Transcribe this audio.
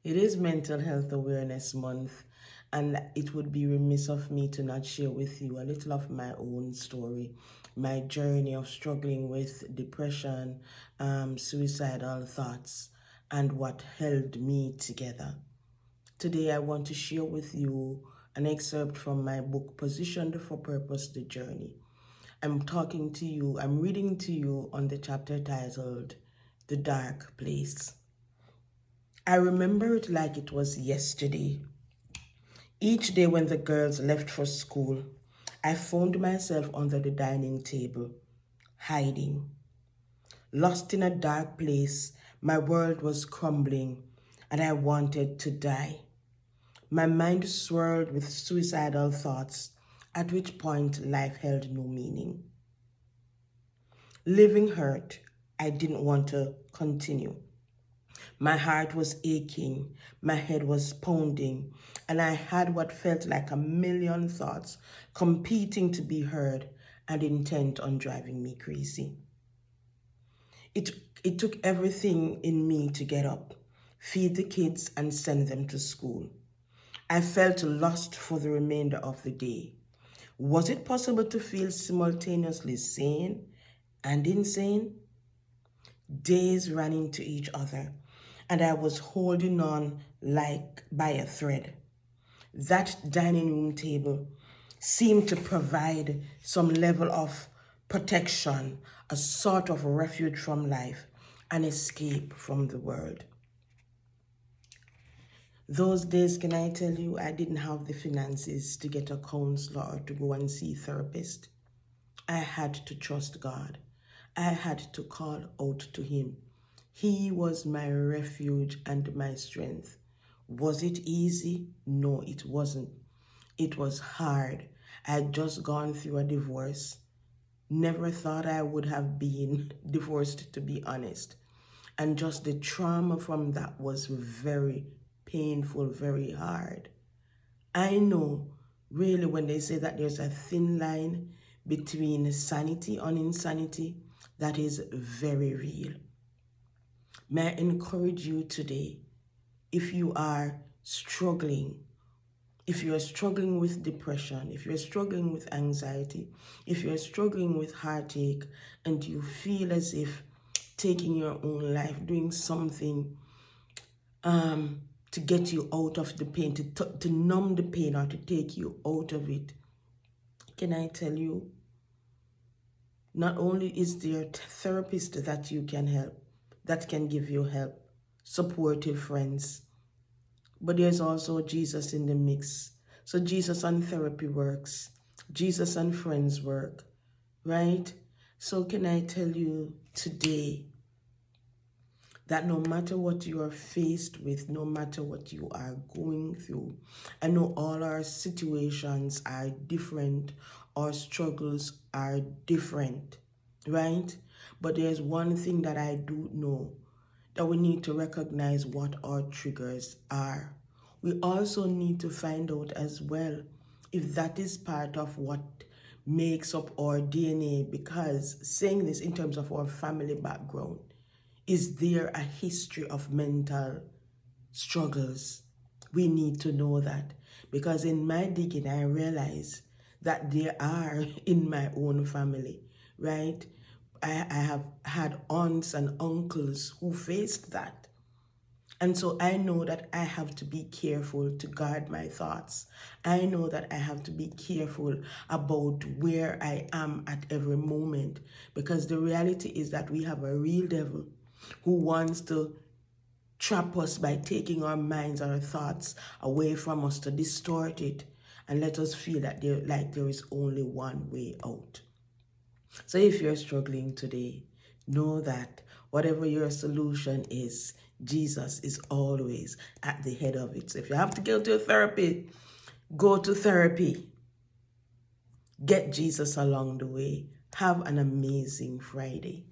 It is Mental Health Awareness Month, and it would be remiss of me to not share with you a little of my own story, my journey of struggling with depression, suicidal thoughts, and what held me together. Today, I want to share with you an excerpt from my book, Positioned for Purpose, The Journey. I'm reading to you on the chapter titled, The Dark Place. I remember it like it was yesterday. Each day when the girls left for school, I found myself under the dining table, hiding. Lost in a dark place, my world was crumbling and I wanted to die. My mind swirled with suicidal thoughts, at which point life held no meaning. Living hurt, I didn't want to continue. My heart was aching, my head was pounding, and I had what felt like a million thoughts competing to be heard and intent on driving me crazy. It took everything in me to get up, feed the kids, and send them to school. I felt lost for the remainder of the day. Was it possible to feel simultaneously sane and insane? Days ran into each other, and I was holding on like by a thread. That dining room table seemed to provide some level of protection, a sort of refuge from life, an escape from the world. Those days, can I tell you, I didn't have the finances to get a counselor or to go and see a therapist. I had to trust God. I had to call out to Him. He was my refuge and my strength. Was it easy? No, it wasn't. It was hard. I had just gone through a divorce. Never thought I would have been divorced, to be honest. And just the trauma from that was very painful, very hard. I know, really, when they say that there's a thin line between sanity and insanity, that is very real. May I encourage you today, if you are struggling, if you are struggling with depression, if you're struggling with anxiety, if you're struggling with heartache, and you feel as if taking your own life, doing something to get you out of the pain, to numb the pain or to take you out of it, can I tell you, not only is there a therapist that you can help, that can give you help, supportive friends, but there's also Jesus in the mix. So Jesus and therapy works. Jesus and friends work, right? So can I tell you today that no matter what you are faced with, no matter what you are going through, I know all our situations are different, our struggles are different, right? But there's one thing that I do know, that we need to recognize what our triggers are. We also need to find out as well if that is part of what makes up our DNA, because saying this in terms of our family background, is there a history of mental struggles? We need to know that, because in my digging, I realize that there are in my own family, right? I have had aunts and uncles who faced that. And so I know that I have to be careful to guard my thoughts. I know that I have to be careful about where I am at every moment, because the reality is that we have a real devil who wants to trap us by taking our minds, our thoughts away from us, to distort it and let us feel that there is only one way out. So if you're struggling today, know that whatever your solution is, Jesus is always at the head of it. So if you have to go to therapy, go to therapy. Get Jesus along the way. Have an amazing Friday.